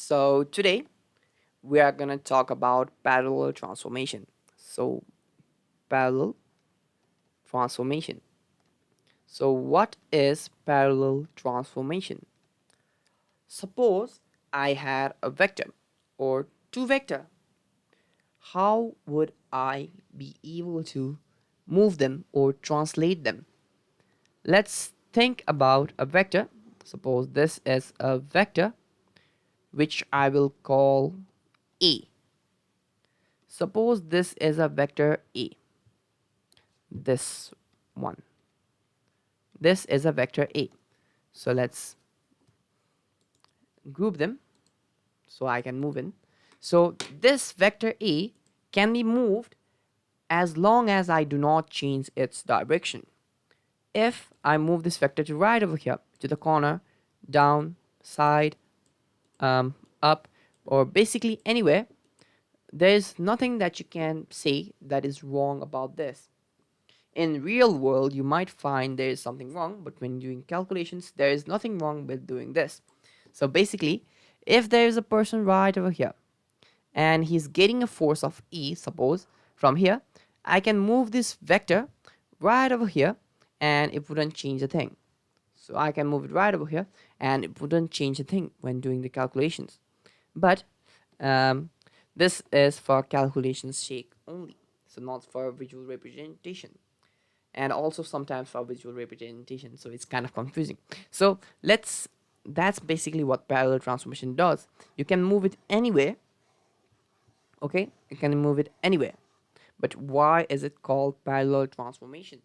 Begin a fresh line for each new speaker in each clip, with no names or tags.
So today we are going to talk about parallel transformation. So parallel transformation. So what is parallel transformation? Suppose I had a vector or two vector. How would I be able to move them or translate them? Let's think about a vector. Suppose this is a vector which I will call A. Suppose this is a vector A. This one. This is a vector A. So let's group them so I can move in. So this vector A can be moved as long as I do not change its direction. If I move this vector to right over here, to the corner, down, side, up, or basically anywhere, there is nothing that you can say that is wrong about this. In real world, you might find there is something wrong, but when doing calculations, there is nothing wrong with doing this. So basically, if there is a person right over here and he's getting a force of E, suppose from here, I can move this vector right over here and it wouldn't change a thing. So I can move it right over here and it wouldn't change a thing when doing the calculations. But um, this is for calculations sake only, so not for visual representation, and also sometimes for visual representation, so it's kind of confusing. So that's basically what parallel transformation does. You can move it anywhere. Okay, you can move it anywhere. But why is it called parallel transformation?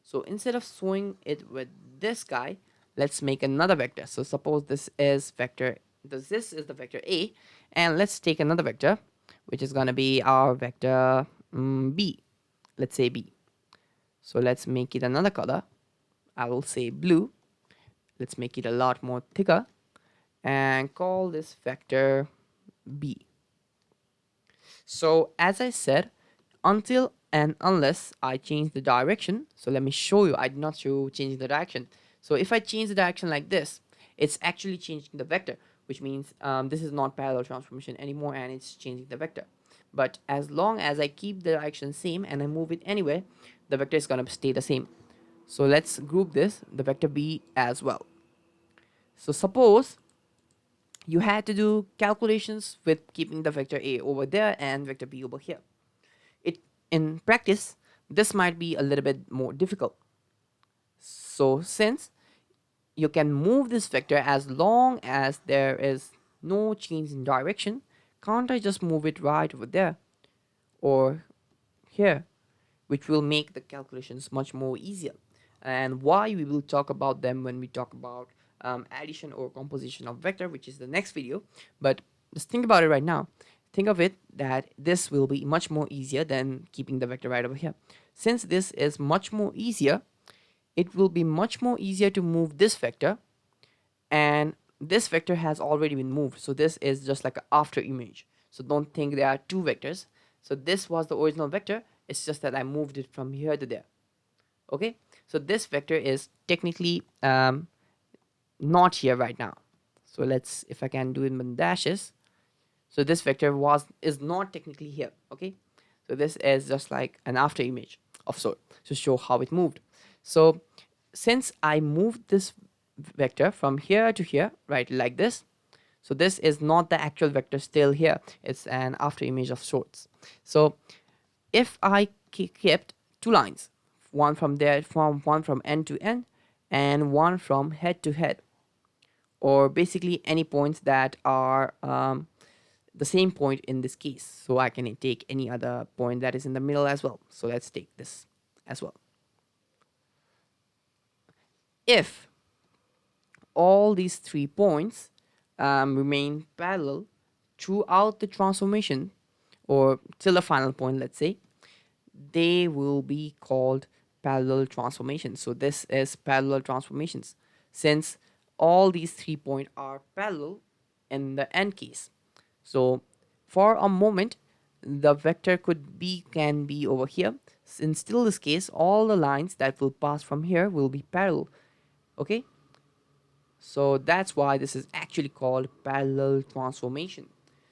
So instead of showing it with this guy, let's make another vector. So suppose this is the vector A, and let's take another vector which is going to be our vector B. Let's say B. So let's make it another color. I will say blue. Let's make it a lot more thicker and call this vector B. So as I said, until and unless I change the direction, so let me show you, I did not show changing the direction. So if I change the direction like this, it's actually changing the vector, which means this is not parallel transformation anymore and it's changing the vector. But as long as I keep the direction same and I move it anywhere, the vector is going to stay the same. So let's group this, the vector B as well. So suppose you had to do calculations with keeping the vector A over there and vector B over here. In practice, this might be a little bit more difficult. So since you can move this vector as long as there is no change in direction, can't I just move it right over there or here, which will make the calculations much more easier? And why, we will talk about them when we talk about addition or composition of vector, which is the next video. But just think about it right now. Think of it that this will be much more easier than keeping the vector right over here. Since this is much more easier, it will be much more easier to move this vector, and this vector has already been moved, so this is just like an after image. So don't think there are two vectors. So this was the original vector, it's just that I moved it from here to there. Okay, so this vector is technically not here right now. So let's, if I can do it in dashes, so this vector is not technically here. Okay, so this is just like an after image of sort to show how it moved. So since I moved this vector from here to here, right, like this, so this is not the actual vector still here, it's an after image of sorts. So if I kept two lines, one from there, one from end to end and one from head to head, or basically any points that are the same point in this case. So I can take any other point that is in the middle as well. So let's take this as well. If all these 3 points remain parallel throughout the transformation or till the final point, let's say, they will be called parallel transformations. So this is parallel transformations since all these 3 points are parallel in the end case. So for a moment, the vector can be over here. In still this case, all the lines that will pass from here will be parallel. Okay. So that's why this is actually called parallel transformation.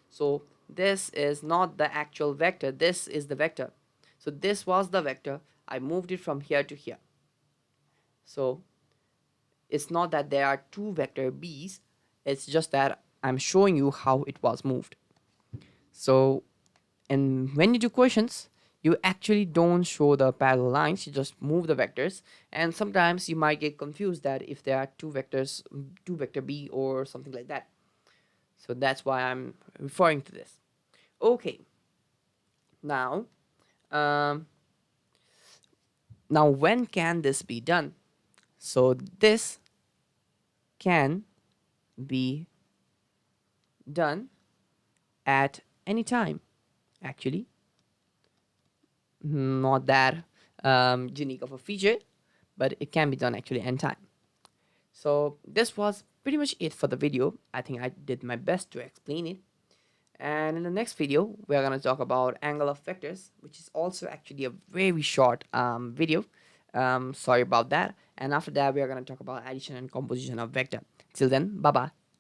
So this is not the actual vector, this is the vector. So this was the vector, I moved it from here to here. So it's not that there are two vector b's, it's just that I'm showing you how it was moved. So, and when you do questions, you actually don't show the parallel lines, you just move the vectors. And sometimes you might get confused that if there are two vectors, two vector b or something like that. So that's why I'm referring to this. Okay, now, um, now when can this be done? So this can be done at any time, actually. Not that unique of a feature, but it can be done actually anytime. So this was pretty much it for the video. I think I did my best to explain it. And in the next video, we're going to talk about angle of vectors, which is also actually a very short video. Sorry about that. And after that, we are going to talk about addition and composition of vector. Till then, bye-bye.